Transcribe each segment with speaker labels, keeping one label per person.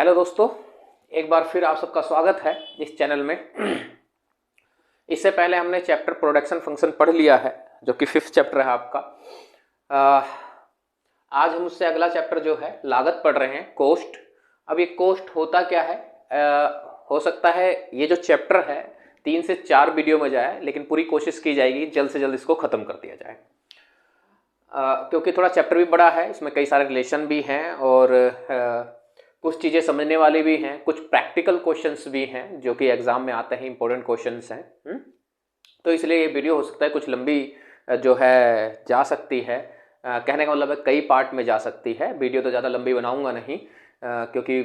Speaker 1: Hello दोस्तों, एक बार फिर आप सबका स्वागत है इस चैनल में। इससे पहले हमने चैप्टर प्रोडक्शन फंक्शन पढ़ लिया है, जो कि 5th चैप्टर है आपका। आज हम उससे अगला चैप्टर जो है लागत पढ़ रहे हैं, कोस्ट। अब ये कोस्ट होता क्या है? हो सकता है ये जो चैप्टर है 3 से 4 वीडियो में जाए, लेकिन पूरी कोशिश की जाएगी जल्द से जल्द इसको ख़त्म कर दिया जाए। क्योंकि थोड़ा चैप्टर भी बड़ा है, इसमें कई सारे रिलेशन भी हैं और कुछ चीज़ें समझने वाली भी हैं, कुछ प्रैक्टिकल क्वेश्चंस भी हैं जो कि एग्जाम में आते हैं, इंपॉर्टेंट क्वेश्चंस हैं। तो इसलिए ये वीडियो हो सकता है कुछ लंबी जो है जा सकती है। कहने का मतलब है कई पार्ट में जा सकती है। वीडियो तो ज़्यादा लंबी बनाऊंगा नहीं, क्योंकि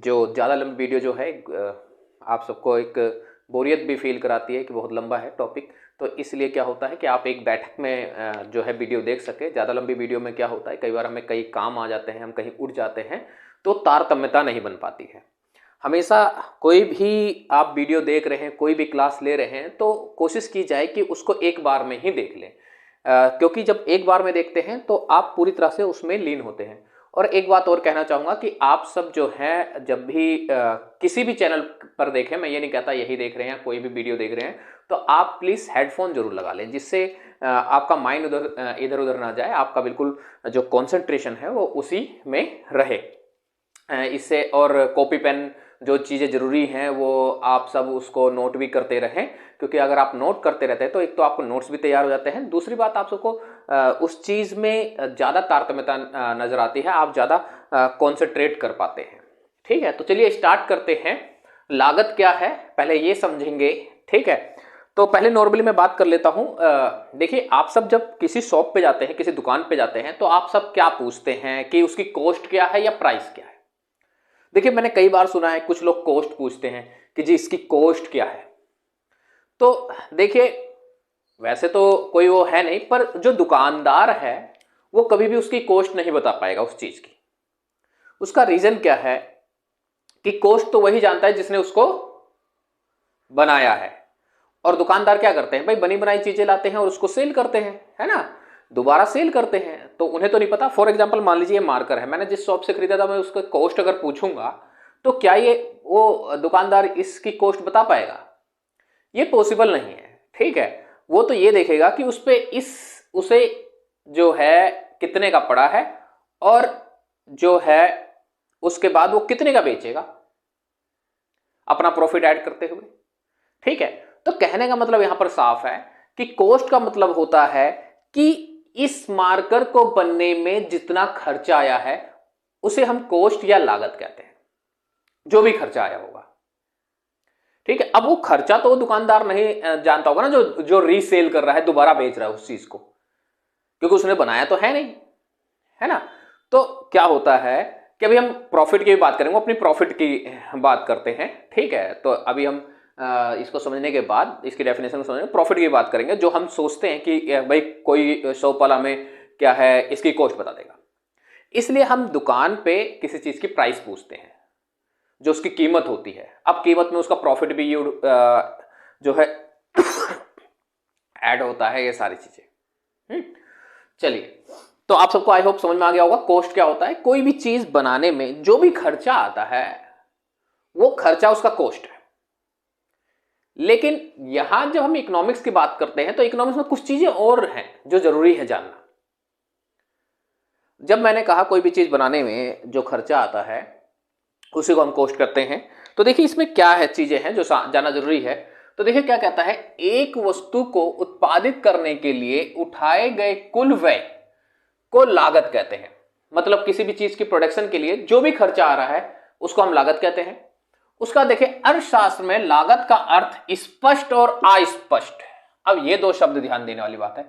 Speaker 1: जो ज़्यादा लंबी वीडियो जो है आप सबको एक बोरियत भी फील कराती है कि बहुत लंबा है टॉपिक। तो इसलिए क्या होता है कि आप एक बैठक में जो है वीडियो देख सके। ज़्यादा लंबी वीडियो में क्या होता है, कई बार हमें कई काम आ जाते हैं, हम कहीं उड़ जाते हैं, तो तारतम्यता नहीं बन पाती है। हमेशा कोई भी आप वीडियो देख रहे हैं, कोई भी क्लास ले रहे हैं, तो कोशिश की जाए कि उसको एक बार में ही देख लें, क्योंकि जब एक बार में देखते हैं तो आप पूरी तरह से उसमें लीन होते हैं। और एक बात और कहना चाहूँगा कि आप सब जो है जब भी किसी भी चैनल पर देखें, मैं ये नहीं कहता यही देख रहे हैं, कोई भी वीडियो देख रहे हैं, तो आप प्लीज़ हेडफोन जरूर लगा लें, जिससे आपका माइंड इधर उधर ना जाए, आपका बिल्कुल जो कॉन्सेंट्रेशन है वो उसी में रहे। इससे और कॉपी पेन जो चीज़ें ज़रूरी हैं वो आप सब उसको नोट भी करते रहें, क्योंकि अगर आप नोट करते रहते हैं तो एक तो आपको नोट्स भी तैयार हो जाते हैं, दूसरी बात आप सबको उस चीज़ में ज़्यादा तारतम्यता नज़र आती है, आप ज़्यादा कॉन्सेंट्रेट कर पाते हैं। ठीक है, तो चलिए स्टार्ट करते हैं। लागत क्या है पहले ये समझेंगे। ठीक है, तो पहले नॉर्मली मैं बात कर लेता हूँ। देखिए, आप सब जब किसी शॉप पे जाते हैं, किसी दुकान पे जाते हैं, तो आप सब क्या पूछते हैं कि उसकी कॉस्ट क्या है या प्राइस क्या है। देखिए, मैंने कई बार सुना है कुछ लोग कॉस्ट पूछते हैं कि जी इसकी कॉस्ट क्या है। तो देखिए, वैसे तो कोई वो है नहीं, पर जो दुकानदार है वो कभी भी उसकी कॉस्ट नहीं बता पाएगा उस चीज की। उसका रीजन क्या है कि कॉस्ट तो वही जानता है जिसने उसको बनाया है। और दुकानदार क्या करते हैं भाई, बनी बनाई चीजें लाते हैं और उसको सेल करते हैं, है ना, दोबारा सेल करते हैं, तो उन्हें तो नहीं पता। फॉर एग्जांपल मान लीजिए मार्कर है, मैंने जिस शॉप से खरीदा था, मैं उसका कॉस्ट अगर पूछूंगा तो क्या ये वो दुकानदार इसकी कॉस्ट बता पाएगा? ये पॉसिबल नहीं है। ठीक है, वो तो ये देखेगा कि उस पे उसे जो है कितने का पड़ा है और जो है उसके बाद वो कितने का बेचेगा अपना प्रॉफिट ऐड करते हुए। ठीक है, तो कहने का मतलब यहां पर साफ है कि कॉस्ट का मतलब होता है कि इस मार्कर को बनने में जितना खर्चा आया है उसे हम कॉस्ट या लागत कहते हैं, जो भी खर्चा आया होगा। ठीक है, अब वो खर्चा तो वो दुकानदार नहीं जानता होगा ना, जो रीसेल कर रहा है, दोबारा बेच रहा है उस चीज को, क्योंकि उसने बनाया तो है नहीं, है ना। तो क्या होता है कि अभी हम प्रॉफिट की बात करेंगे, अपनी प्रॉफिट की बात करते हैं। ठीक है, तो अभी हम इसको समझने के बाद, इसकी डेफिनेशन को समझने, प्रॉफिट की बात करेंगे। जो हम सोचते हैं कि भाई कोई शॉप वाला में क्या है, इसकी कॉस्ट बता देगा, इसलिए हम दुकान पे किसी चीज की प्राइस पूछते हैं, जो उसकी कीमत होती है। अब कीमत में उसका प्रॉफिट भी जो है ऐड होता है, ये सारी चीजें। चलिए, तो आप सबको आई होप समझ में आ गया होगा कॉस्ट क्या होता है। कोई भी चीज बनाने में जो भी खर्चा आता है वो खर्चा उसका कॉस्ट है। लेकिन यहां जब हम इकोनॉमिक्स की बात करते हैं तो इकोनॉमिक्स में कुछ चीजें और हैं जो जरूरी है जानना। जब मैंने कहा कोई भी चीज बनाने में जो खर्चा आता है उसी को हम कॉस्ट करते हैं, तो देखिए इसमें क्या है, चीजें हैं जो जानना जरूरी है। तो देखिए क्या कहता है, एक वस्तु को उत्पादित करने के लिए उठाए गए कुल व्यय को लागत कहते हैं। मतलब किसी भी चीज की प्रोडक्शन के लिए जो भी खर्चा आ रहा है उसको हम लागत कहते हैं। उसका देखिए अर्थशास्त्र में लागत का अर्थ स्पष्ट और अस्पष्ट। अब ये दो शब्द ध्यान देने वाली बात है,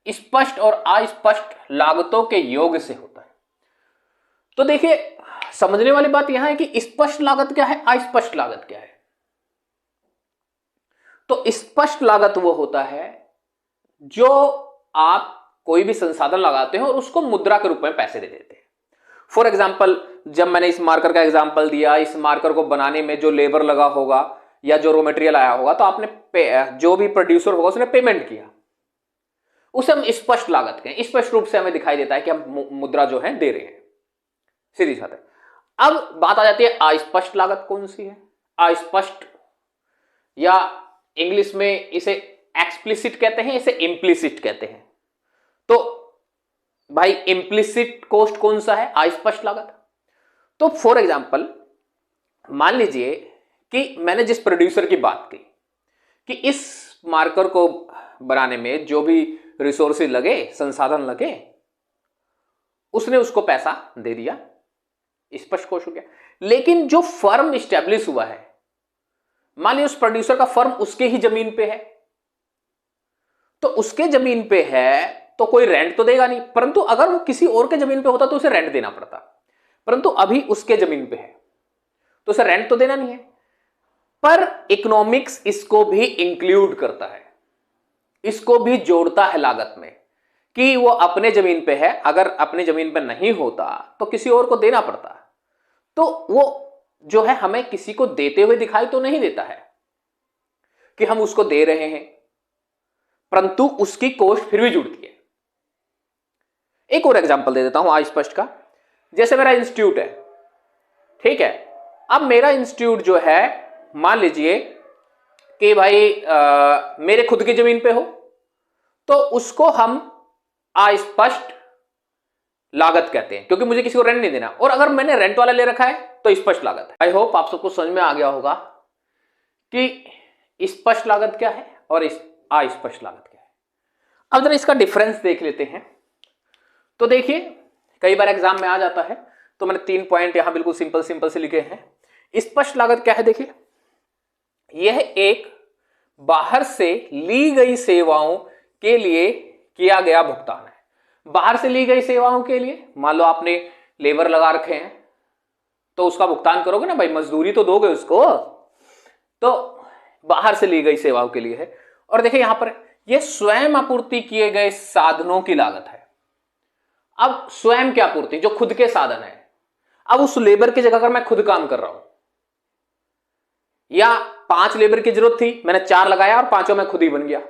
Speaker 1: स्पष्ट और अस्पष्ट लागतों के योग से होता है। तो देखिए समझने वाली बात यहां है कि स्पष्ट लागत क्या है, अस्पष्ट लागत क्या है। तो स्पष्ट लागत वो होता है जो आप कोई भी संसाधन लगाते हैं और उसको मुद्रा के रूप में पैसे दे देते हैं। फॉर एग्जाम्पल, जब मैंने इस मार्कर का एग्जाम्पल दिया, इस मार्कर को बनाने में जो लेबर लगा होगा या जो रॉ मटेरियल आया होगा, तो आपने जो भी प्रोड्यूसर होगा उसने पेमेंट किया, उसे हम स्पष्ट लागत कहें। स्पष्ट रूप से हमें दिखाई देता है कि हम मुद्रा जो है दे रहे हैं, सीधी बात है। अब बात आ जाती है अस्पष्ट लागत कौन सी है। अस्पष्ट या इंग्लिश में इसे एक्सप्लिसिट कहते हैं, इसे इम्प्लिसिट कहते हैं। तो भाई इम्प्लिसिट कॉस्ट कौन सा है, अस्पष्ट लागत। तो फॉर एग्जांपल मान लीजिए कि मैंने जिस प्रोड्यूसर की बात की कि इस मार्कर को बनाने में जो भी रिसोर्सेज लगे, संसाधन लगे, उसने उसको पैसा दे दिया, स्पष्ट कॉस्ट हो गया। लेकिन जो फर्म स्टैब्लिश हुआ है, मान लीजिए उस प्रोड्यूसर का फर्म उसके ही जमीन पे है, तो उसके जमीन पे है तो कोई रेंट तो देगा नहीं, परंतु अगर वो किसी और के जमीन पे होता तो उसे रेंट देना पड़ता, परंतु अभी उसके जमीन पे है तो उसे रेंट तो देना नहीं है। पर इकोनॉमिक्स इसको भी इंक्लूड करता है, इसको भी जोड़ता है लागत में कि वो अपने जमीन पे है, अगर अपने जमीन पे नहीं होता तो किसी और को देना पड़ता। तो वो जो है हमें किसी को देते हुए दिखाई तो नहीं देता है कि हम उसको दे रहे हैं, परंतु उसकी कॉस्ट फिर भी जुड़ती है। एक और एग्जांपल दे देता हूं अस्पष्ट का। जैसे मेरा इंस्टीट्यूट है, ठीक है, अब मेरा इंस्टीट्यूट जो है मान लीजिए कि भाई मेरे खुद की जमीन पे हो, तो उसको हम अस्पष्ट लागत कहते हैं क्योंकि मुझे किसी को रेंट नहीं देना। और अगर मैंने रेंट वाला ले रखा है तो स्पष्ट लागत है। आई होप आप सबको समझ में आ गया होगा कि स्पष्ट लागत क्या है और अस्पष्ट लागत क्या है। अब जरा इसका डिफरेंस देख लेते हैं। तो देखिए कई बार एग्जाम में आ जाता है, तो मैंने 3 पॉइंट यहां बिल्कुल सिंपल सिंपल से लिखे हैं। स्पष्ट लागत क्या है, देखिए यह एक बाहर से ली गई सेवाओं के लिए किया गया भुगतान है। बाहर से ली गई सेवाओं के लिए, मान लो आपने लेबर लगा रखे हैं तो उसका भुगतान करोगे ना भाई, मजदूरी तो दोगे उसको, तो बाहर से ली गई सेवाओं के लिए है। और देखिए यहां पर यह स्वयं आपूर्ति किए गए साधनों की लागत है। अब स्वयं की आपूर्ति जो खुद के साधन है, अब उस लेबर की जगह अगर मैं खुद काम कर रहा हूं या 5 लेबर की जरूरत थी, मैंने 4 लगाया और 5 में खुद ही बन गया,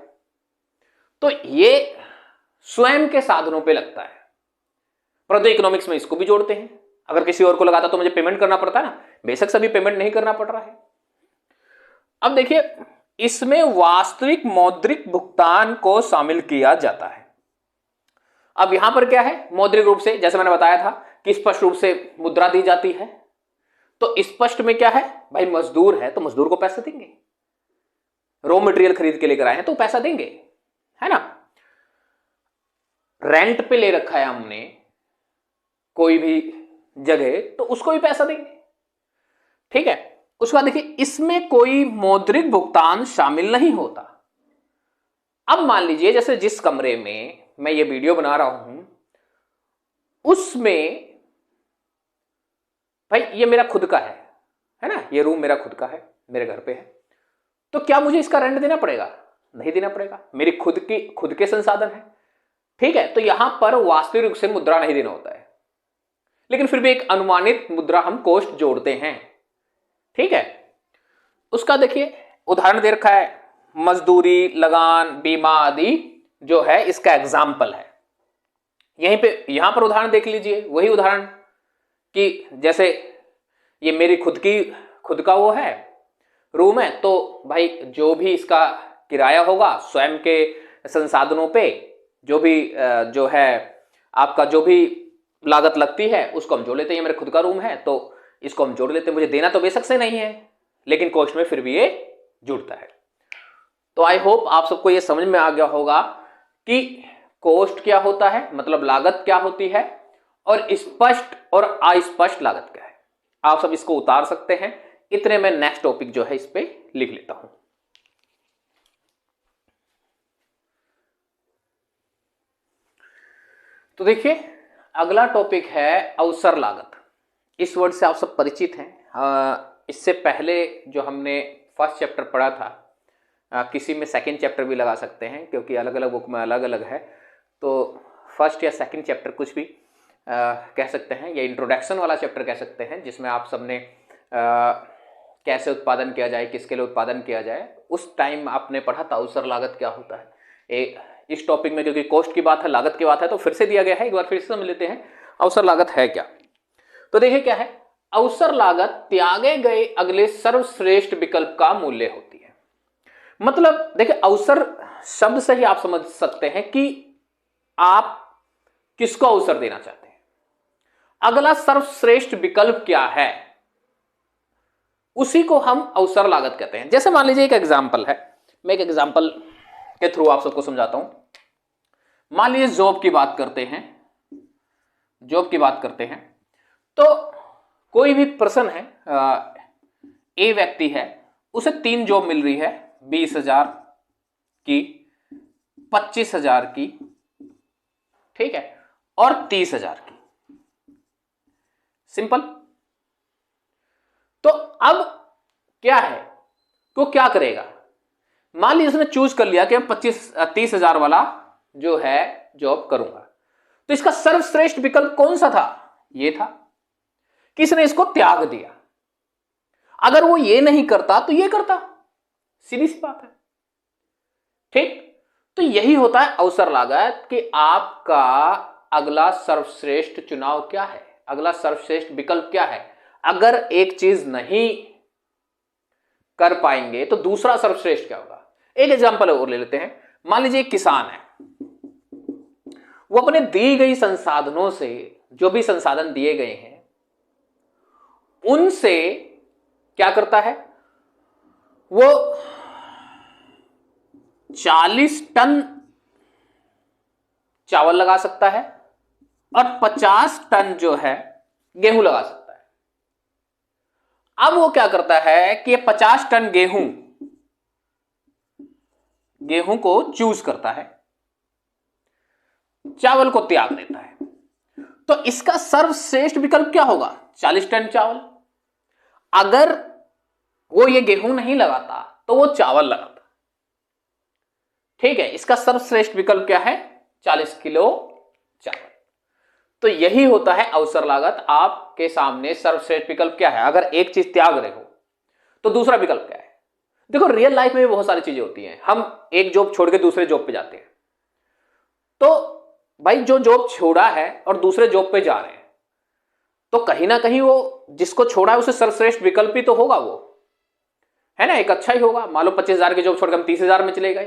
Speaker 1: तो ये स्वयं के साधनों पे लगता है। परंतु इकोनॉमिक्स में इसको भी जोड़ते हैं। अगर किसी और को लगाता तो मुझे पेमेंट करना पड़ता है ना, बेशक सभी पेमेंट नहीं करना पड़ रहा है। अब देखिए इसमें वास्तविक मौद्रिक भुगतान को शामिल किया जाता है। अब यहां पर क्या है, मौद्रिक रूप से जैसे मैंने बताया था कि स्पष्ट रूप से मुद्रा दी जाती है, तो स्पष्ट में क्या है भाई, मजदूर है तो मजदूर को पैसे देंगे, रॉ मटेरियल खरीद के लेकर आए हैं तो पैसा देंगे, है ना। रेंट पे ले रखा है हमने कोई भी जगह तो उसको भी पैसा देंगे, ठीक है। उसके बाद देखिए इसमें कोई मौद्रिक भुगतान शामिल नहीं होता। अब मान लीजिए जैसे जिस कमरे में मैं ये वीडियो बना रहा हूं उसमें भाई ये मेरा खुद का है ना, ये रूम मेरा खुद का है, मेरे घर पे है, तो क्या मुझे इसका रेंट देना पड़ेगा? नहीं देना पड़ेगा, मेरी खुद के संसाधन है, ठीक है। तो यहां पर वास्तविक रूप से मुद्रा नहीं देना होता है, लेकिन फिर भी एक अनुमानित मुद्रा हम कॉस्ट जोड़ते हैं, ठीक है। उसका देखिए उदाहरण दे रखा है, मजदूरी, लगान, बीमा आदि जो है इसका एग्जाम्पल है। यहां पर उदाहरण देख लीजिए, वही उदाहरण कि जैसे ये मेरी खुद का वो है रूम है, तो भाई जो भी इसका किराया होगा स्वयं के संसाधनों पे जो भी जो है आपका जो भी लागत लगती है उसको हम जोड़ लेते हैं। ये मेरे खुद का रूम है तो इसको हम जोड़ लेते हैं, मुझे देना तो बेशक से नहीं है लेकिन कॉस्ट में फिर भी ये जुड़ता है। तो आई होप आप सबको ये समझ में आ गया होगा कि कॉस्ट क्या होता है, मतलब लागत क्या होती है, और स्पष्ट और अस्पष्ट लागत क्या है। आप सब इसको उतार सकते हैं। इतने में नेक्स्ट टॉपिक जो है इस पे लिख लेता हूं। तो देखिए अगला टॉपिक है अवसर लागत। इस वर्ड से आप सब परिचित हैं। इससे पहले जो हमने फर्स्ट चैप्टर पढ़ा था, किसी में सेकंड चैप्टर भी लगा सकते हैं क्योंकि अलग अलग बुक में अलग अलग है, तो फर्स्ट या सेकंड चैप्टर कुछ भी कह सकते हैं, या इंट्रोडक्शन वाला चैप्टर कह सकते हैं, जिसमें आप सबने कैसे उत्पादन किया जाए, किसके लिए उत्पादन किया जाए, उस टाइम आपने पढ़ा था अवसर लागत क्या होता है। इस टॉपिक में क्योंकि कॉस्ट की बात है, लागत की बात है, तो फिर से दिया गया है, एक बार फिर से समझ लेते हैं अवसर लागत है क्या। तो देखिए क्या है, अवसर लागत त्यागे गए अगले सर्वश्रेष्ठ विकल्प का मूल्य होती है। मतलब देखिए, अवसर शब्द से ही आप समझ सकते हैं कि आप किसको अवसर देना चाहते हैं। अगला सर्वश्रेष्ठ विकल्प क्या है, उसी को हम अवसर लागत कहते हैं। जैसे मान लीजिए एक एग्जाम्पल है, मैं एक एग्जाम्पल के थ्रू आप सबको समझाता हूं। मान लीजिए जॉब की बात करते हैं, जॉब की बात करते हैं तो कोई भी पर्सन है, ए व्यक्ति है, उसे 3 जॉब मिल रही है, 20,000 की, 25,000 की, ठीक है, और 30,000 की। सिंपल। तो अब क्या है, तो क्या करेगा, मान लीजिए उसने चूज कर लिया कि मैं 30,000 वाला जो है जॉब करूंगा, तो इसका सर्वश्रेष्ठ विकल्प कौन सा था, ये था। किसने इसको त्याग दिया। अगर वो ये नहीं करता तो ये करता, सीधी सी बात है, ठीक। तो यही होता है अवसर लागत कि आपका अगला सर्वश्रेष्ठ चुनाव क्या है, अगला सर्वश्रेष्ठ विकल्प क्या है। अगर एक चीज नहीं कर पाएंगे तो दूसरा सर्वश्रेष्ठ क्या होगा। एक एग्जांपल और ले लेते हैं। मान लीजिए एक किसान है, वो अपने दी गई संसाधनों से, जो भी संसाधन दिए गए हैं उनसे क्या करता है, वो 40 टन चावल लगा सकता है और 50 टन जो है गेहूं लगा सकता है। अब वो क्या करता है कि 50 टन गेहूं को चूज करता है, चावल को त्याग देता है। तो इसका सर्वश्रेष्ठ विकल्प क्या होगा, 40 टन चावल। अगर वो ये गेहूं नहीं लगाता तो वो चावल लगाता, ठीक है। इसका सर्वश्रेष्ठ विकल्प क्या है, 40 किलो चावल। तो यही होता है अवसर लागत। आपके सामने सर्वश्रेष्ठ विकल्प क्या है, अगर एक चीज त्याग रहे हो तो दूसरा विकल्प क्या है। देखो, रियल लाइफ में भी बहुत सारी चीजें होती हैं। हम एक जॉब छोड़ के दूसरे जॉब पे जाते हैं, तो भाई जो जॉब छोड़ा है और दूसरे जॉब पे जा रहे हैं, तो कहीं ना कहीं वो जिसको छोड़ा है उसे सर्वश्रेष्ठ विकल्प ही तो होगा, वो है ना, एक अच्छा ही होगा। मान लो 25,000 की जॉब छोड़कर हम 30,000 में चले गए,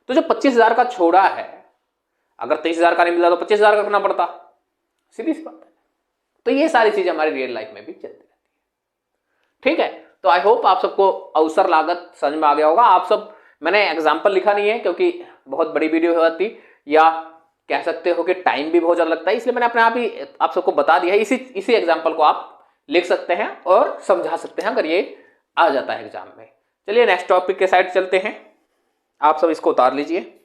Speaker 1: तो जो 25,000 का छोड़ा है, अगर 23,000 का नहीं मिला तो 25,000 का करना पड़ता, सीधी सी बात है। तो ये सारी चीजें हमारी रियल लाइफ में भी चलती रहती है, ठीक है। तो आई होप आप सबको अवसर लागत समझ में आ गया होगा। आप सब, मैंने एग्जाम्पल लिखा नहीं है क्योंकि बहुत बड़ी वीडियो होती, या कह सकते हो कि टाइम भी बहुत ज्यादा लगता है, इसलिए मैंने अपने आप ही आप सबको बता दिया है। इसी एग्जाम्पल को आप लिख सकते हैं और समझा सकते हैं अगर ये आ जाता है एग्जाम में। चलिए नेक्स्ट टॉपिक के साइड चलते हैं। आप सब इसको उतार लीजिए।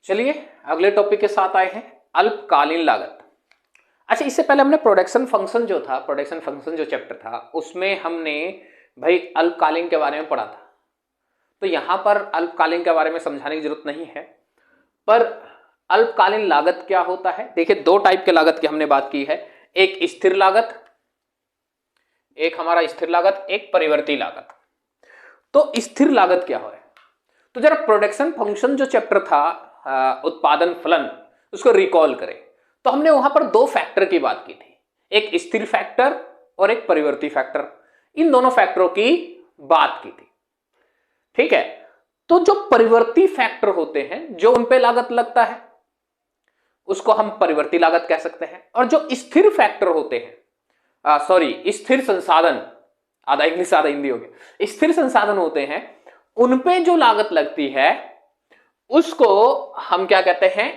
Speaker 1: चलिए अगले टॉपिक के साथ आए हैं, अल्पकालीन लागत। अच्छा, इससे पहले हमने प्रोडक्शन फंक्शन जो था, प्रोडक्शन फंक्शन जो चैप्टर था, उसमें हमने भाई अल्पकालीन के बारे में पढ़ा था। तो यहां पर अल्पकालीन के बारे में समझाने की जरूरत नहीं है, पर अल्पकालीन लागत क्या होता है। देखिए, 2 टाइप के लागत की हमने बात की है, एक स्थिर लागत, एक हमारा स्थिर लागत, एक परिवर्ती लागत। तो स्थिर लागत क्या है, तो जरा प्रोडक्शन फंक्शन जो चैप्टर था, उत्पादन फलन, उसको रिकॉल करें। तो हमने वहां पर 2 फैक्टर की बात की थी, एक स्थिर फैक्टर और एक परिवर्ती फैक्टर। इन दोनों फैक्टरों की बात की थी, ठीक है। तो जो परिवर्ती फैक्टर होते हैं, जो उन पे लागत लगता है, उसको हम परिवर्ती लागत कह सकते हैं। और जो स्थिर फैक्टर होते हैं, स्थिर संसाधन, आधा इंग्लिश आधा हिंदी हो गया, स्थिर संसाधन होते हैं, उनपे जो लागत लगती है उसको हम क्या कहते हैं,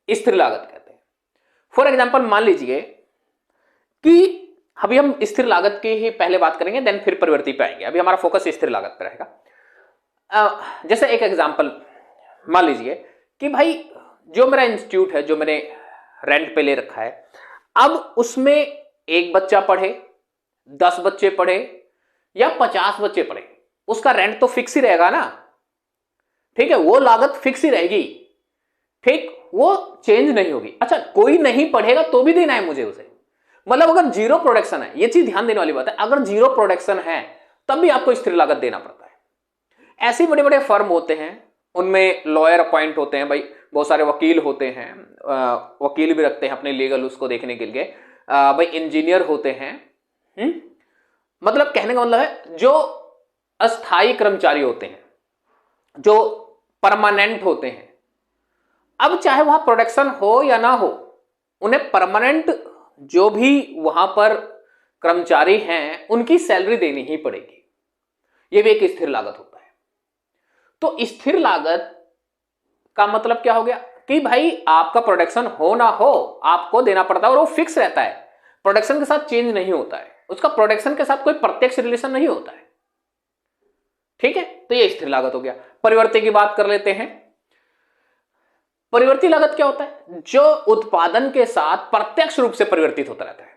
Speaker 1: स्थिर लागत कहते हैं। फॉर एग्जाम्पल, मान लीजिए कि अभी हम स्थिर लागत की ही पहले बात करेंगे, देन फिर परिवर्ती पे आएंगे। अभी हमारा फोकस स्थिर लागत पर रहेगा। जैसे एक एग्जाम्पल मान लीजिए कि भाई जो मेरा इंस्टीट्यूट है, जो मैंने रेंट पे ले रखा है, अब उसमें 1 बच्चा पढ़े, 10 बच्चे पढ़े या 50 बच्चे पढ़े, उसका रेंट तो फिक्स ही रहेगा ना, ठीक है, वो लागत फिक्स ही रहेगी, ठीक, वो चेंज नहीं होगी। अच्छा, कोई नहीं पढ़ेगा तो भी देना है मुझे उसे, मतलब अगर जीरो प्रोडक्शन है, ये चीज ध्यान देने वाली बात है, अगर जीरो प्रोडक्शन है तब भी आपको स्थिर लागत देना पड़ता है। ऐसे बड़े बड़े फर्म होते हैं, उनमें लॉयर अपॉइंट होते हैं, भाई बहुत सारे वकील होते हैं, वकील भी रखते हैं अपने लीगल उसको देखने के लिए, भाई इंजीनियर होते हैं। मतलब कहने का मतलब है जो अस्थाई कर्मचारी होते हैं, जो परमानेंट होते हैं, अब चाहे वहां प्रोडक्शन हो या ना हो, उन्हें परमानेंट जो भी वहां पर कर्मचारी हैं उनकी सैलरी देनी ही पड़ेगी। यह भी एक स्थिर लागत होता है। तो स्थिर लागत का मतलब क्या हो गया कि भाई आपका प्रोडक्शन हो ना हो आपको देना पड़ता है, और वो फिक्स रहता है, प्रोडक्शन के साथ चेंज नहीं होता है, उसका प्रोडक्शन के साथ कोई प्रत्यक्ष रिलेशन नहीं होता है। ठीक है, तो ये स्थिर लागत हो गया। परिवर्ती की बात कर लेते हैं। परिवर्ती लागत क्या होता है? जो उत्पादन के साथ प्रत्यक्ष रूप से परिवर्तित होता रहता है।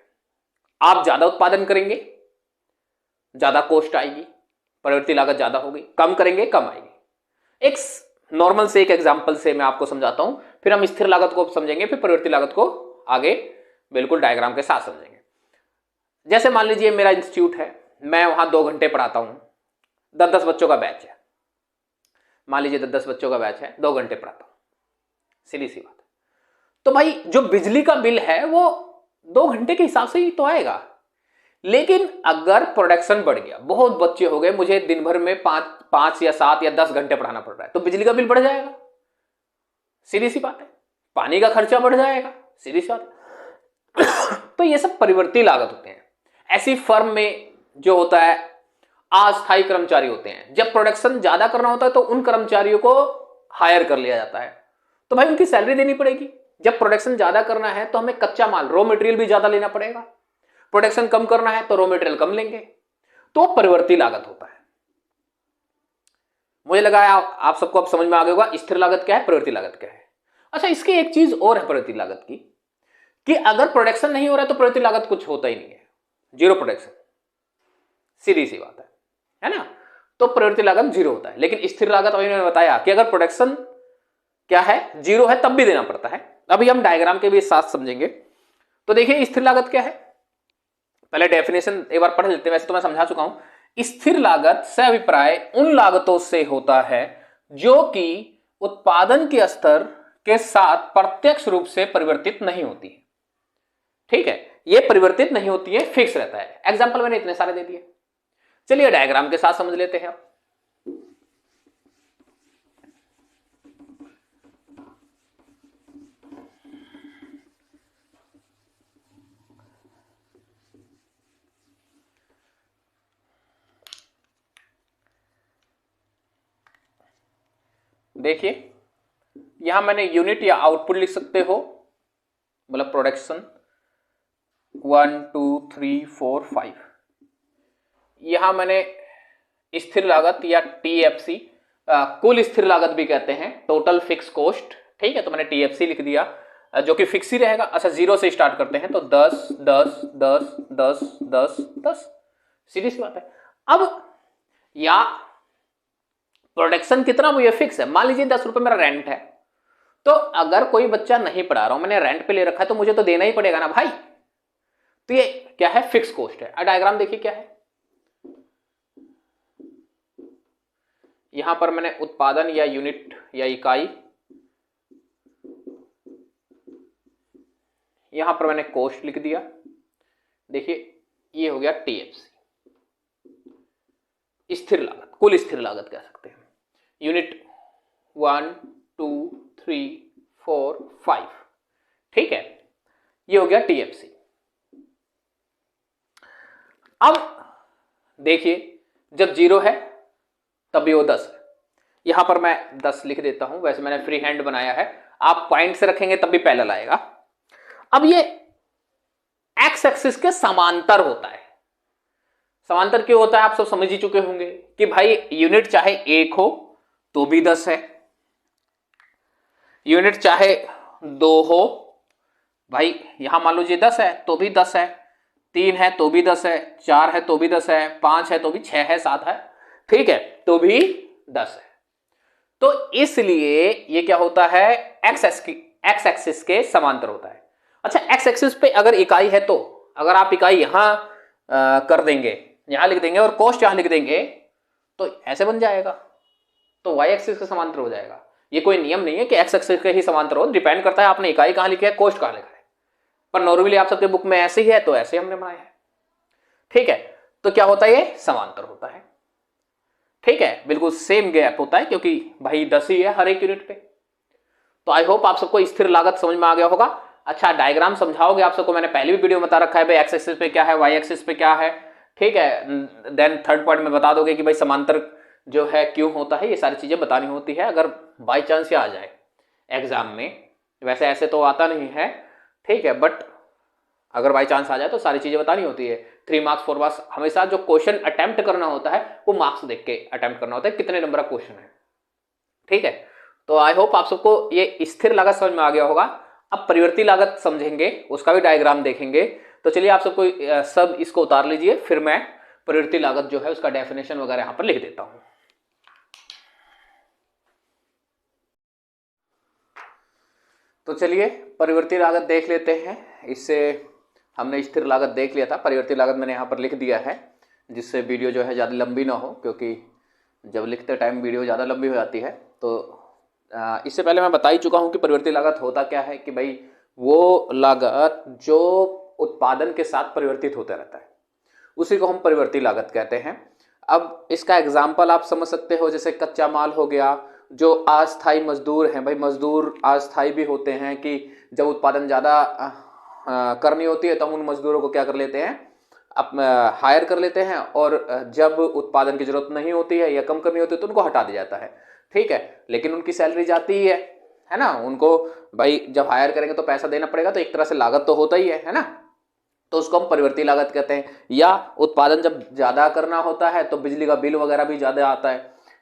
Speaker 1: आप ज्यादा उत्पादन करेंगे, ज्यादा कॉस्ट आएगी, परिवर्ती लागत ज्यादा होगी, कम करेंगे कम आएगी। एक नॉर्मल से एक एग्जांपल से मैं आपको समझाता हूं, फिर हम स्थिर लागत को समझेंगे, फिर परिवर्ती लागत को आगे बिल्कुल डायग्राम के साथ समझेंगे। जैसे मान लीजिए मेरा इंस्टीट्यूट है, मैं वहां 2 घंटे पढ़ाता हूं, 10-10 बच्चों का बैच है, मान लीजिए 10-10 बच्चों का बैच है, 2 घंटे पढ़ाता हूं, सीधी सी बात। तो भाई जो बिजली का बिल है वो 2 घंटे के हिसाब से ही तो आएगा। लेकिन अगर प्रोडक्शन बढ़ गया, बहुत बच्चे हो गए, मुझे दिन भर में 5 या 7 या 10 घंटे पढ़ाना पड़ रहा है, तो बिजली का बिल बढ़ जाएगा, सीधी सी बात है। पानी का खर्चा बढ़ जाएगा, सीधी सी बात है। तो ये सब परिवर्ती लागत होते हैं। ऐसी फर्म में जो होता है अस्थायी कर्मचारी होते हैं, जब प्रोडक्शन ज्यादा करना होता है तो उन कर्मचारियों को हायर कर लिया जाता है, तो भाई उनकी सैलरी देनी पड़ेगी। जब प्रोडक्शन ज्यादा करना है तो हमें कच्चा माल, रॉ मटेरियल भी ज्यादा लेना पड़ेगा। प्रोडक्शन कम करना है तो रॉ मटेरियल कम लेंगे, तो परिवर्ती लागत होता है। मुझे लगा आप सबको अब समझ में आ गया होगा स्थिर लागत क्या है, परिवर्ती लागत क्या है। अच्छा, इसकी एक चीज और है परिवर्ती लागत की, कि अगर प्रोडक्शन नहीं हो रहा है तो परिवर्ती लागत कुछ होता ही नहीं है, जीरो प्रोडक्शन, सीधी सी बात है ना। तो परिवर्ती लागत जीरो होता है। लेकिन स्थिर लागत अभी मैंने बताया कि अगर प्रोडक्शन क्या है, जीरो है, तब भी देना पड़ता है। अभी हम डायग्राम के भी साथ समझेंगे। तो देखिए स्थिर लागत क्या है, पहले डेफिनेशन एक बार पढ़ लेते हैं, वैसे तो मैं समझा चुका हूं। स्थिर लागत से अभिप्राय उन लागतों से होता है जो कि उत्पादन के स्तर के साथ प्रत्यक्ष रूप से परिवर्तित नहीं होती है। ठीक है, ये परिवर्तित नहीं होती है, फिक्स रहता है। एग्जाम्पल मैंने इतने सारे दे दिए। चलिए डायग्राम के साथ समझ लेते हैं। देखिए यहां मैंने यूनिट या आउटपुट लिख सकते हो, मतलब प्रोडक्शन 1 2 3 4 5। यहां मैंने स्थिर लागत या टीएफसी, कुल स्थिर लागत भी कहते हैं, टोटल फिक्स कॉस्ट। ठीक है, तो मैंने टीएफसी लिख दिया, जो कि फिक्स ही रहेगा। अच्छा, 0 से स्टार्ट करते हैं, तो 10 10 10 10 10 10, सीधी सी बात है। अब या प्रोडक्शन कितना वो ये फिक्स है। मान लीजिए 10 रुपए मेरा रेंट है, तो अगर कोई बच्चा नहीं पढ़ा रहा हूं, मैंने रेंट पे ले रखा है, तो मुझे तो देना ही पड़ेगा ना भाई। तो ये क्या है, फिक्स कॉस्ट है। डायग्राम देखिए क्या है, यहां पर मैंने उत्पादन या यूनिट या इकाई, यहां पर मैंने कॉस्ट लिख दिया। देखिए ये हो गया टीएफसी, स्थिर लागत, कुल स्थिर लागत कह सकते हैं। यूनिट 1 2 3 4 5, ठीक है, ये हो गया टीएफसी। अब देखिए जब 0 है तब भी वो 10 है। यहां पर मैं 10 लिख देता हूं, वैसे मैंने फ्री हैंड बनाया है, आप पॉइंट से रखेंगे तब भी पैरेलल आएगा। अब ये एक्स एक्सिस के समांतर होता है। समांतर क्यों होता है आप सब समझ ही चुके होंगे कि भाई यूनिट चाहे 1 हो तो भी 10 है, यूनिट चाहे 2 हो, भाई यहां मान लीजिए 10 है तो भी 10 है, 3 है तो भी 10 है, 4 है तो भी 10 है, 5 है तो भी, 6 है, 7 है, ठीक है, तो भी 10 है। तो इसलिए ये क्या होता है, एक्स एक्सिस के समांतर होता है। अच्छा, एक्स एक्सिस पे अगर इकाई है, तो अगर आप इकाई यहां कर देंगे, यहां लिख देंगे और कॉस्ट यहां लिख देंगे, तो ऐसे बन जाएगा, तो वाई एक्सिस के समांतर हो जाएगा। ये कोई नियम नहीं है कि एक्स एक्सिस के ही समांतर हो, डिपेंड करता है आपने इकाई कहां लिखा है, कोष्ट कहां लिखा है, पर नॉर्मली आप सबके बुक में ऐसे ही है तो ऐसे हमने बनाया है। ठीक है, तो क्या होता है, ये समांतर होता है। ठीक है, बिल्कुल सेम गैप होता है क्योंकि भाई 10 ही है हर एक यूनिट पे। तो आई होप आप सबको स्थिर लागत समझ में आ गया होगा। अच्छा, डायग्राम समझाओगे आप सबको, मैंने पहले भी वीडियो में बता रखा है भाई एक्स एक्सिस पे क्या है, वाई एक्सिस पे क्या है। ठीक है, देन थर्ड पॉइंट में बता दोगे कि भाई समांतर जो है क्यों होता है, ये सारी चीजें बतानी होती है अगर बाई चांस आ जाए एग्जाम में। वैसे ऐसे तो आता नहीं है, ठीक है, बट अगर बाई चांस आ जाए तो सारी चीजें बतानी होती है। 3 मार्क्स 4 मार्क्स, हमेशा जो क्वेश्चन अटेम्प्ट करना होता है वो मार्क्स देख के अटेम्प्ट करना होता है, कितने नंबर का क्वेश्चन है। ठीक है, तो आई होप आप सबको ये स्थिर लागत समझ में आ गया होगा। अब परिवर्ती लागत समझेंगे, उसका भी डायग्राम देखेंगे। तो चलिए आप सबको सब इसको उतार लीजिए, फिर मैं परिवर्ती लागत जो है उसका डेफिनेशन वगैरह यहां पर लिख देता हूं। तो चलिए परिवर्ती लागत देख लेते हैं। इससे हमने स्थिर लागत देख लिया था, परिवर्ती लागत मैंने यहाँ पर लिख दिया है जिससे वीडियो जो है ज़्यादा लंबी ना हो, क्योंकि जब लिखते टाइम वीडियो ज़्यादा लंबी हो जाती है। तो इससे पहले मैं बता ही चुका हूँ कि परिवर्ती लागत होता क्या है, कि भाई वो लागत जो उत्पादन के साथ परिवर्तित होता रहता है उसी को हम परिवर्ती लागत कहते हैं। अब इसका एग्जाम्पल आप समझ सकते हो, जैसे कच्चा माल हो गया, जो अस्थायी मजदूर हैं, भाई मजदूर अस्थायी भी होते हैं कि जब उत्पादन ज़्यादा करनी होती है तो हम उन मजदूरों को क्या कर लेते हैं, हायर कर लेते हैं, और जब उत्पादन की जरूरत नहीं होती है या कम करनी होती है तो उनको हटा दिया जाता है। ठीक है, लेकिन उनकी सैलरी जाती ही है ना, उनको भाई जब हायर करेंगे तो पैसा देना पड़ेगा, तो एक तरह से लागत तो होता ही है ना, तो उसको हम परिवर्ती लागत कहते हैं। या उत्पादन जब ज्यादा करना होता है तो बिजली का बिल वगैरह भी ज्यादा आता है,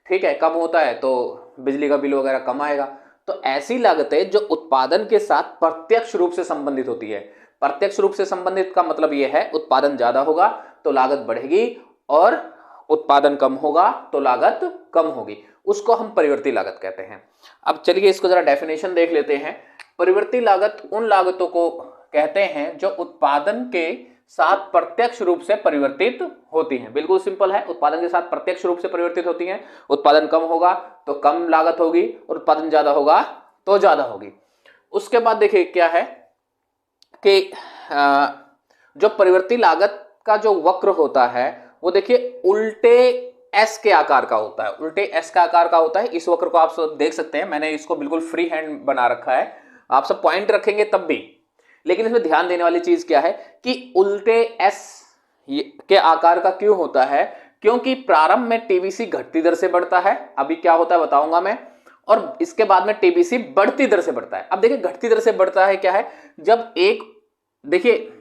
Speaker 1: ठीक है, कम होता है तो बिजली का बिल वगैरह कम आएगा। तो ऐसी लागतें जो उत्पादन के साथ प्रत्यक्ष रूप से संबंधित होती है। प्रत्यक्ष रूप से संबंधित का मतलब यह है, उत्पादन ज्यादा होगा तो लागत बढ़ेगी और उत्पादन कम होगा तो लागत कम होगी, उसको हम परिवर्ती लागत कहते हैं। अब चलिए इसको जरा डेफिनेशन देख लेते हैं। परिवर्ती लागत उन लागतों को कहते हैं जो उत्पादन के साथ प्रत्यक्ष रूप से परिवर्तित होती हैं। बिल्कुल सिंपल है, उत्पादन के साथ प्रत्यक्ष रूप से परिवर्तित होती हैं। उत्पादन कम होगा तो कम लागत होगी और उत्पादन ज्यादा होगा तो ज्यादा होगी। उसके बाद देखिए क्या है कि जो परिवर्ती लागत का जो वक्र होता है वो देखिए उल्टे एस के आकार का होता है, उल्टे एस का आकार का होता है। इस वक्र को आप सब देख सकते हैं, मैंने इसको बिल्कुल फ्री हैंड बना रखा है, आप सब पॉइंट रखेंगे तब भी। लेकिन इसमें ध्यान देने वाली चीज क्या है कि उल्टे एस के आकार का क्यों होता है, क्योंकि प्रारंभ में टीबीसी घटती दर से बढ़ता है, अभी क्या होता है बताऊंगा मैं, और इसके बाद में टीबीसी बढ़ती दर से बढ़ता है। अब देखिए घटती दर से बढ़ता है क्या है, जब एक देखिए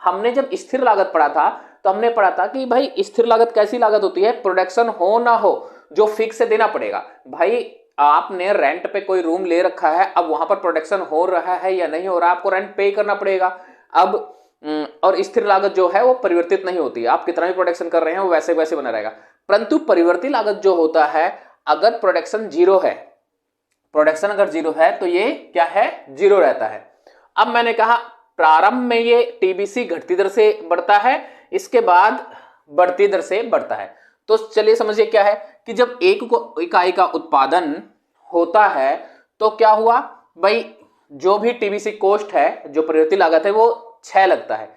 Speaker 1: हमने जब स्थिर लागत पढ़ा था तो हमने पढ़ा था कि भाई स्थिर लागत कैसी लागत होती है, प्रोडक्शन हो ना हो जो फिक्स से देना पड़ेगा। भाई आपने रेंट पे कोई रूम ले रखा है, अब वहां पर प्रोडक्शन हो रहा है या नहीं हो रहा, आपको रेंट पे करना पड़ेगा। अब और स्थिर लागत जो है वो परिवर्तित नहीं होती, आप कितना भी प्रोडक्शन कर रहे हैं वो वैसे वैसे बना रहेगा। परंतु परिवर्ती लागत जो होता है, अगर प्रोडक्शन जीरो है, प्रोडक्शन अगर जीरो है तो ये क्या है, जीरो रहता है। अब मैंने कहा प्रारंभ में ये टीबीसी घटती दर से बढ़ता है, इसके बाद बढ़ती दर से बढ़ता है। तो चलिए समझिए क्या है कि जब एक इकाई का उत्पादन होता है तो क्या हुआ भाई, जो भी टीबीसी कॉस्ट है, जो परिवर्ती लागत है वो 6 लगता है।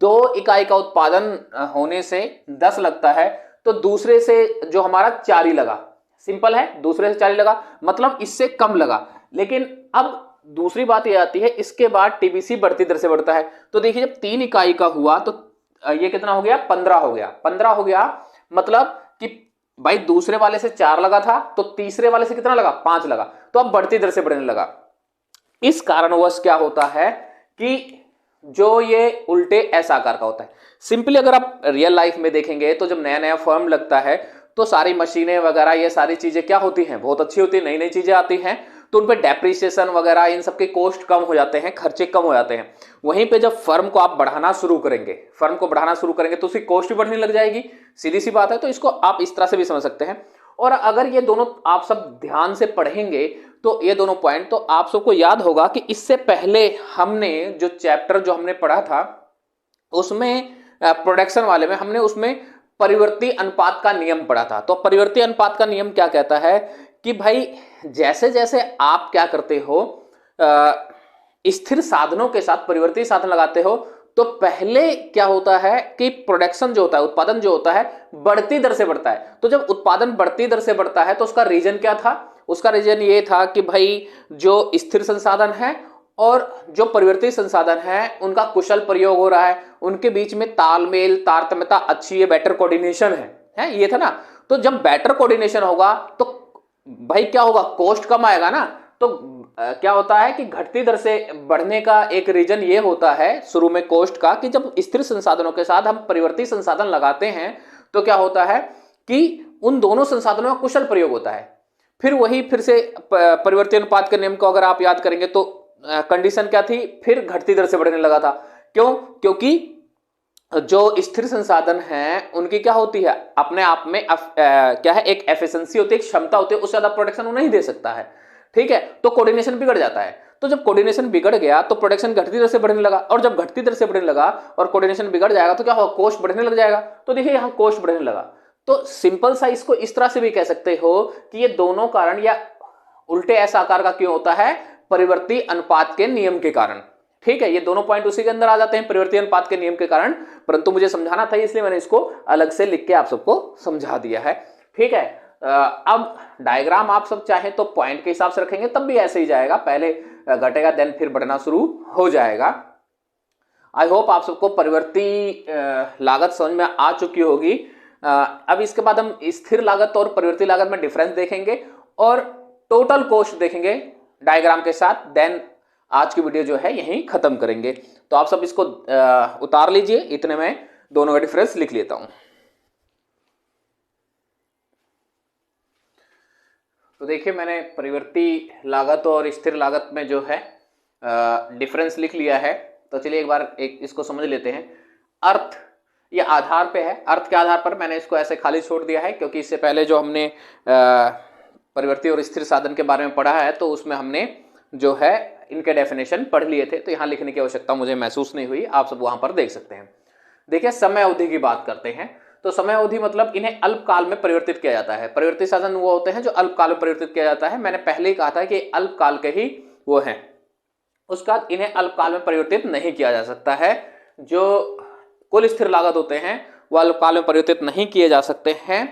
Speaker 1: 2 इकाई का उत्पादन होने से 10 लगता है, तो दूसरे से जो हमारा 4 ही लगा। सिंपल है, दूसरे से 4 ही लगा मतलब इससे कम लगा। लेकिन अब दूसरी बात यह आती है, इसके बाद टीबीसी बढ़ती दर से बढ़ता है। तो देखिए जब 3 इकाई का हुआ तो ये कितना हो गया, 15 हो गया। 15 हो गया मतलब कि भाई दूसरे वाले से 4 लगा था तो तीसरे वाले से कितना लगा, 5 लगा, तो अब बढ़ती दर से बढ़ने लगा। इस कारणवश क्या होता है कि जो ये उल्टे एस आकार का होता है। सिंपली अगर आप रियल लाइफ में देखेंगे तो जब नया नया फर्म लगता है तो सारी मशीनें वगैरह ये सारी चीजें क्या होती हैं, बहुत अच्छी होती है, नई नई चीजें आती हैं, तो उन पे डेप्रिसिएशन वगैरह इन सबके कॉस्ट कम हो जाते हैं, खर्चे कम हो जाते हैं। वहीं पे जब फर्म को आप बढ़ाना शुरू करेंगे, फर्म को बढ़ाना शुरू करेंगे तो उसकी कॉस्ट भी बढ़ने लग जाएगी, सीधी सी बात है। तो इसको आप इस तरह से भी समझ सकते हैं। और अगर ये दोनों आप सब ध्यान से पढ़ेंगे तो ये दोनों पॉइंट तो आप सबको याद होगा कि इससे पहले हमने जो चैप्टर जो हमने पढ़ा था उसमें प्रोडक्शन वाले में हमने उसमें परिवर्ती अनुपात का नियम पढ़ा था। तो परिवर्ती अनुपात का नियम क्या कहता है कि भाई जैसे जैसे आप क्या करते हो, स्थिर साधनों के साथ परिवर्ती साधन लगाते हो, तो पहले क्या होता है कि प्रोडक्शन जो होता है, उत्पादन जो होता है, बढ़ती दर से बढ़ता है। तो जब उत्पादन बढ़ती दर से बढ़ता है तो उसका रीजन क्या था? उसका रीजन ये था कि भाई जो स्थिर संसाधन है और जो परिवर्तित संसाधन है उनका कुशल प्रयोग हो रहा है, उनके बीच में तालमेल, तारतम्यता अच्छी है, बेटर कोऑर्डिनेशन है, ये था ना। तो जब बेटर कोऑर्डिनेशन होगा तो भाई क्या होगा? कॉस्ट कम आएगा ना। तो क्या होता है कि घटती दर से बढ़ने का एक रीजन ये होता है शुरू में कॉस्ट का, कि जब स्थिर संसाधनों के साथ हम परिवर्ती संसाधन लगाते हैं तो क्या होता है कि उन दोनों संसाधनों का कुशल प्रयोग होता है। फिर से परिवर्ती अनुपात के नियम को अगर आप याद करेंगे तो कंडीशन क्या थी? फिर घटती दर से बढ़ने लगा था। क्यों? क्योंकि जो स्थिर संसाधन है उनकी क्या होती है, अपने आप में क्या है, एक एफिशिएंसी होती है, एक क्षमता होती है, उससे ज्यादा प्रोडक्शन वो नहीं दे सकता है। ठीक है, तो कोऑर्डिनेशन बिगड़ जाता है। तो जब कोऑर्डिनेशन बिगड़ गया तो प्रोडक्शन घटती दर से बढ़ने लगा, और जब घटती दर से बढ़ने लगा और कोऑर्डिनेशन बिगड़ जाएगा तो क्या होगा? कॉस्ट बढ़ने लग जाएगा। तो देखिए यहां कॉस्ट बढ़ने लगा। तो सिंपल सा इसको इस तरह से भी कह सकते हो कि ये दोनों कारण, या उल्टे ऐसा आकार का क्यों होता है? परिवर्ती अनुपात के नियम के कारण। ठीक है, ये दोनों पॉइंट उसी के अंदर आ जाते हैं, परिवर्ती अनुपात के नियम के कारण, परंतु मुझे समझाना था इसलिए मैंने इसको अलग से लिख के आप सबको समझा दिया है। ठीक है, अब डायग्राम आप सब चाहे तो पॉइंट के हिसाब से रखेंगे तब भी ऐसे ही जाएगा, पहले घटेगा देन फिर बढ़ना शुरू हो जाएगा। आई होप आप सबको परिवर्ती लागत समझ में आ चुकी होगी। अब इसके बाद हम स्थिर लागत और परिवर्ती लागत में डिफरेंस देखेंगे और टोटल कॉस्ट देखेंगे डायग्राम के साथ, देन आज की वीडियो जो है यहीं खत्म करेंगे। तो आप सब इसको उतार लीजिए, इतने में दोनों का डिफरेंस लिख लेता हूं। तो देखिए मैंने परिवर्ती लागत और स्थिर लागत में जो है डिफरेंस लिख लिया है। तो चलिए एक बार इसको समझ लेते हैं। अर्थ ये आधार पे है, अर्थ के आधार पर मैंने इसको ऐसे खाली छोड़ दिया है, क्योंकि इससे पहले जो हमने परिवर्ती और स्थिर साधन के बारे में पढ़ा है तो उसमें हमने जो है इनके डेफिनेशन पढ़ लिए थे, तो यहाँ लिखने की आवश्यकता मुझे महसूस नहीं हुई, आप सब वहां पर देख सकते हैं। देखिए समय अवधि की बात करते हैं। तो समय अवधि मतलब इन्हें अल्पकाल में परिवर्तित किया जाता है। परिवर्ती साधन वो होते हैं जो अल्पकाल में परिवर्तित किया जाता है। मैंने पहले ही कहा था कि अल्पकाल के ही वो हैं, उसका इन्हें अल्पकाल में परिवर्तित नहीं किया जा सकता है। जो कुल स्थिर लागत होते हैं वो अल्पकाल में परिवर्तित नहीं किए जा सकते हैं।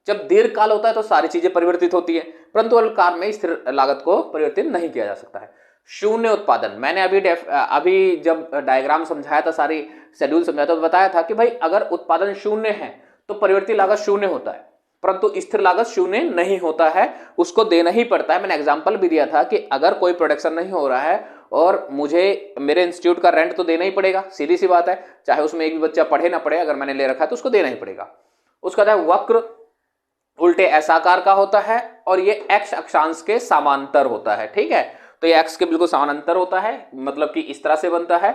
Speaker 1: जब दीर्घ काल होता है तो सारी चीजें परिवर्तित होती है, परंतु अल्पकाल में स्थिर लागत को परिवर्तित नहीं किया जा सकता है। शून्य उत्पादन, मैंने अभी जब डायग्राम समझाया था, सारी शेड्यूल समझाया था, तो बताया था कि भाई अगर उत्पादन शून्य है तो परिवर्ती लागत शून्य होता है, परंतु स्थिर लागत शून्य नहीं होता है, उसको देना ही पड़ता है। मैंने एग्जांपल भी दिया था कि अगर कोई प्रोडक्शन नहीं हो रहा है और मुझे मेरे इंस्टीट्यूट का रेंट तो देना ही पड़ेगा, सीधी सी बात है, चाहे उसमें एक भी बच्चा पढ़े ना पढ़े, अगर मैंने ले रखा है तो उसको देना ही पड़ेगा। उसका था वक्र उल्टे ऐसाकार का होता है और ये एक्स अक्षांश के समांतर होता है। ठीक है, तो ये एक्स के बिल्कुल समानांतर होता है, मतलब कि इस तरह से बनता है,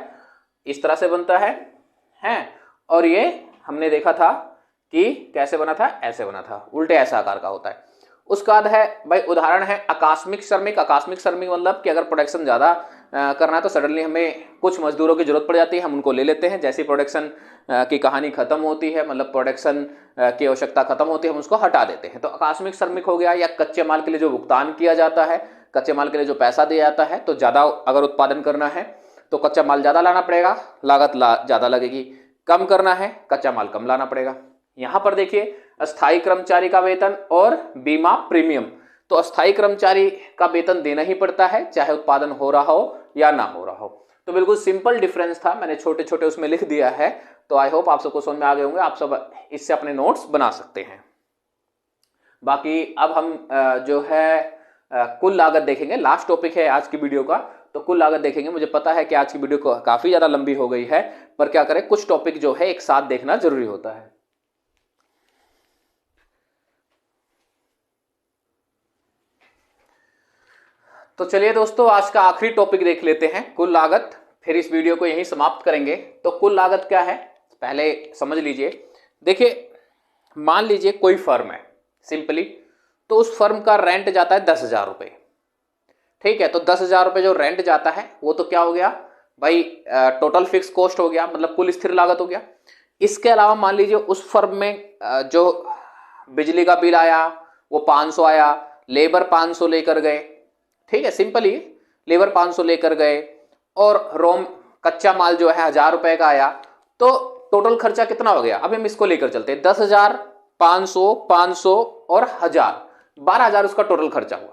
Speaker 1: इस तरह से बनता है, और ये हमने देखा था कि कैसे बना था, ऐसे बना था, उल्टे ऐसा आकार का होता है। उसके बाद है भाई उदाहरण है आकस्मिक श्रमिक। आकस्मिक श्रमिक मतलब कि अगर प्रोडक्शन ज़्यादा करना है तो सडनली हमें कुछ मजदूरों की जरूरत पड़ जाती है, हम उनको ले लेते हैं। जैसी प्रोडक्शन की कहानी खत्म होती है, मतलब प्रोडक्शन की आवश्यकता खत्म होती है, हम उसको हटा देते हैं। तो आकस्मिक श्रमिक हो गया। या कच्चे माल के लिए जो भुगतान किया जाता है, कच्चे माल के लिए जो पैसा दिया जाता है, तो ज़्यादा अगर उत्पादन करना है तो कच्चा माल ज़्यादा लाना पड़ेगा, लागत ज़्यादा लगेगी। कम करना है, कच्चा माल कम लाना पड़ेगा। यहाँ पर देखिए अस्थायी कर्मचारी का वेतन और बीमा प्रीमियम। तो अस्थायी कर्मचारी का वेतन देना ही पड़ता है, चाहे उत्पादन हो रहा हो या ना हो रहा हो। तो बिल्कुल सिंपल डिफरेंस था, मैंने छोटे छोटे उसमें लिख दिया है। तो आई होप आप सबको समझ में आ गए होंगे, आप सब इससे अपने नोट्स बना सकते हैं। बाकी अब हम जो है कुल लागत देखेंगे, लास्ट टॉपिक है आज की वीडियो का। तो कुल लागत देखेंगे। मुझे पता है कि आज की वीडियो काफी ज्यादा लंबी हो गई है, पर क्या करें, कुछ टॉपिक जो है एक साथ देखना जरूरी होता है। तो चलिए दोस्तों, आज का आखिरी टॉपिक देख लेते हैं, कुल लागत। फिर इस वीडियो को यहीं समाप्त करेंगे। तो कुल लागत क्या है पहले समझ लीजिए। देखिए मान लीजिए कोई फर्म है सिंपली, तो उस फर्म का रेंट जाता है 10,000 रुपये। ठीक है, तो 10,000 रुपये जो रेंट जाता है वो तो क्या हो गया भाई, टोटल फिक्स कॉस्ट हो गया, मतलब कुल स्थिर लागत हो गया। इसके अलावा मान लीजिए उस फर्म में जो बिजली का बिल आया, वो 500 आया, लेबर 500 लेकर गए, ठीक है, सिंपल ही, लेबर 500 लेकर गए और रोम कच्चा माल जो है 1000 रुपए का आया, तो टोटल खर्चा कितना हो गया? अब हम इसको लेकर चलते हैं, 10,000, 500, 500 और 1000, 12,000 उसका टोटल खर्चा हुआ।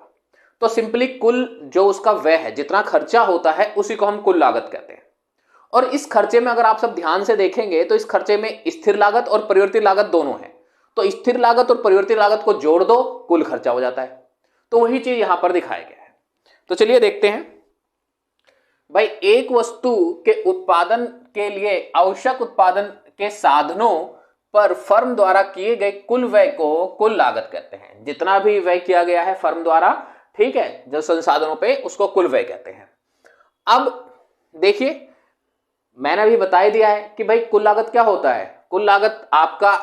Speaker 1: तो सिंपली कुल जो उसका व्यय है, जितना खर्चा होता है उसी को हम कुल लागत कहते हैं। और इस खर्चे में अगर आप सब ध्यान से देखेंगे तो इस खर्चे में स्थिर लागत और परिवर्तित लागत दोनों है। तो स्थिर लागत और परिवर्तित लागत को जोड़ दो, कुल खर्चा हो जाता है। तो वही चीज यहां पर दिखाया गया है। तो चलिए देखते हैं भाई, एक वस्तु के उत्पादन के लिए आवश्यक उत्पादन के साधनों पर फर्म द्वारा किए गए कुल व्यय को कुल लागत कहते हैं। जितना भी व्यय किया गया है फर्म द्वारा, ठीक है, जो संसाधनों पे, उसको कुल व्यय कहते हैं। अब देखिए, मैंने अभी बता ही दिया है कि भाई कुल लागत क्या होता है। कुल लागत आपका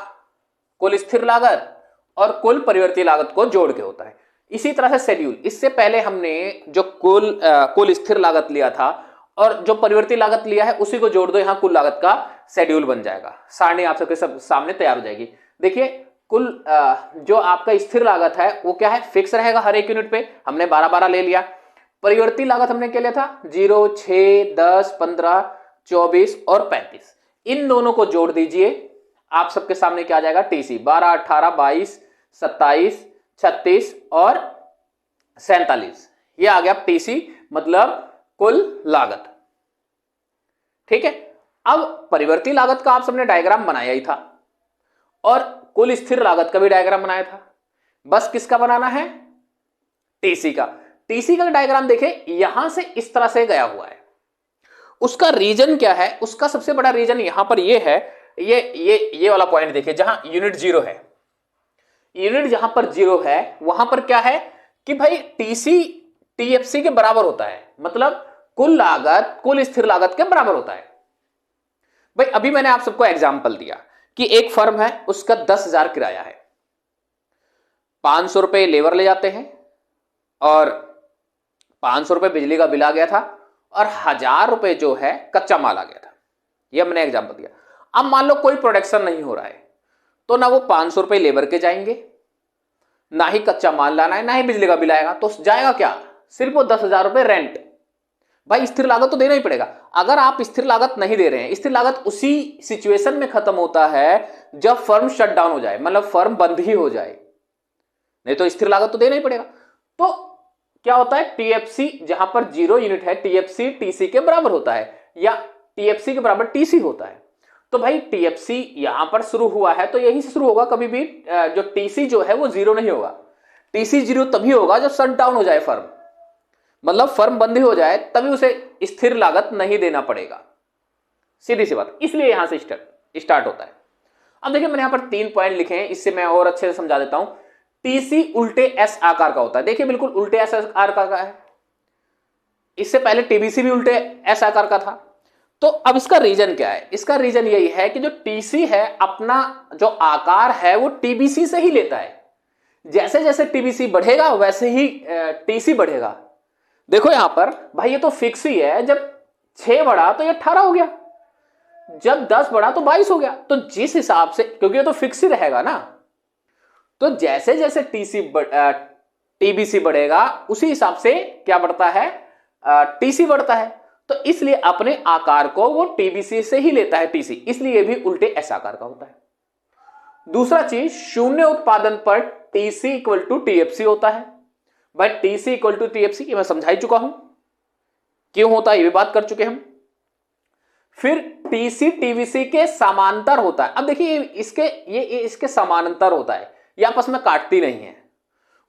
Speaker 1: कुल स्थिर लागत और कुल परिवर्तित लागत को जोड़ के होता है। इसी तरह से शेड्यूल, इससे पहले हमने जो कुल स्थिर लागत लिया था और जो परिवर्तित लागत लिया है उसी को जोड़ दो, यहां कुल लागत का शेड्यूल बन जाएगा। सारणी आप सबके सब सामने तैयार हो जाएगी। देखिए, कुल जो आपका स्थिर लागत है वो क्या है, फिक्स रहेगा हर एक यूनिट पे, हमने 12-12 ले लिया। परिवर्तित लागत हमने क्या लिया था, 0, 6, 10, 15, 24 और 35, इन दोनों को जोड़ दीजिए, आप सबके सामने क्या आ जाएगा, टीसी 12, 18, 22, 27, 36 और 47, ये आ गया टीसी, मतलब कुल लागत। ठीक है, अब परिवर्तित लागत का आप सबने डायग्राम बनाया ही था और कुल स्थिर लागत का भी डायग्राम बनाया था। बस किसका बनाना है, टीसी का। टीसी का डायग्राम देखें, यहां से इस तरह से गया हुआ है। उसका रीजन क्या है, उसका सबसे बड़ा रीजन यहां पर ये है, ये वाला पॉइंट देखिए, जहां यूनिट 0 है, यूनिट जहां पर 0 है वहां पर क्या है कि भाई टीसी टीएफसी के बराबर होता है, मतलब कुल लागत कुल स्थिर लागत के बराबर होता है। भाई अभी मैंने आप सबको एग्जांपल दिया कि एक फर्म है, उसका 10,000 किराया है, 500 रुपए लेबर ले जाते हैं और 500 रुपए बिजली का बिल आ गया था और 1000 रुपए जो है कच्चा माल आ गया था। ये हमने एग्जांपल दिया। अब मान लो कोई प्रोडक्शन नहीं हो रहा है, तो ना वो 500 रुपए लेबर के जाएंगे, ना ही कच्चा माल लाना है, ना ही बिजली का बिल आएगा, तो जाएगा क्या, सिर्फ वो 10,000 रुपए रेंट। भाई स्थिर लागत तो देना ही पड़ेगा। अगर आप स्थिर लागत नहीं दे रहे हैं, स्थिर लागत उसी सिचुएशन में खत्म होता है जब फर्म शट डाउन हो जाए, मतलब फर्म बंद ही हो जाए, नहीं तो स्थिर लागत तो देना ही पड़ेगा। तो क्या होता है, टीएफसी जहां पर 0 यूनिट है, टीएफसी टीसी के बराबर होता है या टीएफसी के बराबर टीसी होता है। तो भाई टीएफसी यहां पर शुरू हुआ है तो यहीं से शुरू होगा, कभी भी जो टीसी जो है वो 0 नहीं होगा। टीसी 0 तभी होगा जब शट डाउन हो जाए फर्म, मतलब फर्म बंद हो जाए, तभी उसे स्थिर लागत नहीं देना पड़ेगा, सीधी सी बात। इसलिए यहां से स्टार्ट होता है। अब देखिए, मैंने यहां पर 3 पॉइंट लिखे हैं, इससे मैं और अच्छे से समझा देता हूं। टीसी उल्टे एस आकार का होता है, देखिए बिल्कुल उल्टे एस आकार का है। इससे पहले टीबीसी भी उल्टे एस आकार का था। तो अब इसका रीजन क्या है, इसका रीजन यही है कि जो टीसी है अपना जो आकार है वो टीबीसी से ही लेता है। जैसे जैसे टीबीसी बढ़ेगा वैसे ही टीसी बढ़ेगा। देखो यहां पर भाई ये तो फिक्स ही है, जब 6 बढ़ा तो ये 18 हो गया, जब 10 बढ़ा तो 22 हो गया। तो जिस हिसाब से, क्योंकि ये तो फिक्स ही रहेगा ना, तो जैसे जैसे टीबीसी बढ़ेगा उसी हिसाब से क्या बढ़ता है, टीसी बढ़ता है। तो इसलिए अपने आकार को वो टीबीसी से ही लेता है टीसी, इसलिए भी उल्टे एस आकार का होता है। दूसरा चीज, शून्य उत्पादन पर टीसी इक्वल टू टीएफसी होता है। भाई टीसी इक्वल टू टीएफसी ये मैं समझा ही चुका हूं, क्यों होता है ये भी बात कर चुके हम। फिर टीसी टीवीसी के समांतर होता है। अब देखिए इसके समांतर होता है, ये आपस में काटती नहीं है।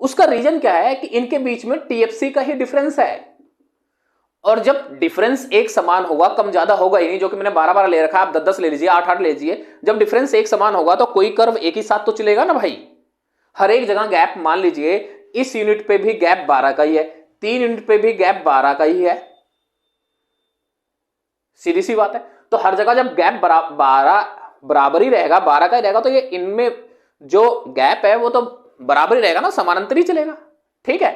Speaker 1: उसका रीजन क्या है कि इनके बीच में टीएफसी का ही डिफरेंस है, और जब डिफरेंस एक समान होगा, कम ज्यादा होगा ही नहीं, जो कि मैंने 12-12 ले रखा है, आप 10-10 ले लीजिए, 8-8 ले लीजिए। जब डिफरेंस एक समान होगा तो कोई कर्व एक ही साथ तो चलेगा ना भाई। हर एक जगह गैप, मान लीजिए इस यूनिट पे भी गैप 12 का ही है, 3 यूनिट पे भी गैप 12 का ही है, सीधी सी बात है। तो हर जगह जब गैप बराबर ही रहेगा, 12 का ही रहेगा, तो ये इनमें जो गैप है वो तो बराबर ही रहेगा ना, समानांतर ही चलेगा। ठीक है,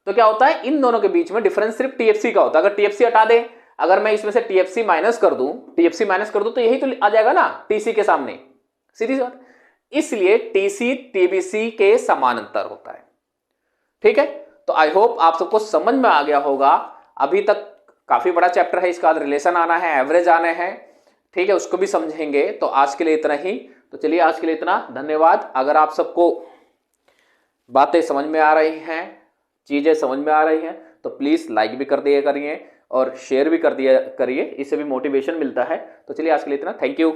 Speaker 1: तो क्या होता है, इन दोनों के बीच में डिफरेंस सिर्फ टीएफसी का होता है। अगर टीएफसी हटा दे, अगर मैं इसमें से टीएफसी माइनस कर दूं तो यही तो आ जाएगा ना टीसी के सामने, सीधी सी बात। इसलिए टीसी टीबीसी के समानांतर होता है। ठीक है, तो आई होप आप सबको समझ में आ गया होगा। अभी तक काफी बड़ा चैप्टर है, इसका रिलेशन आना है, एवरेज आने हैं, ठीक है, उसको भी समझेंगे। तो आज के लिए इतना ही। तो चलिए आज के लिए इतना, धन्यवाद। अगर आप सबको बातें समझ में आ रही हैं, चीजें समझ में आ रही हैं, तो प्लीज लाइक भी कर दिया करिए और शेयर भी कर दिया करिए, इससे भी मोटिवेशन मिलता है। तो चलिए आज के लिए इतना, थैंक यू।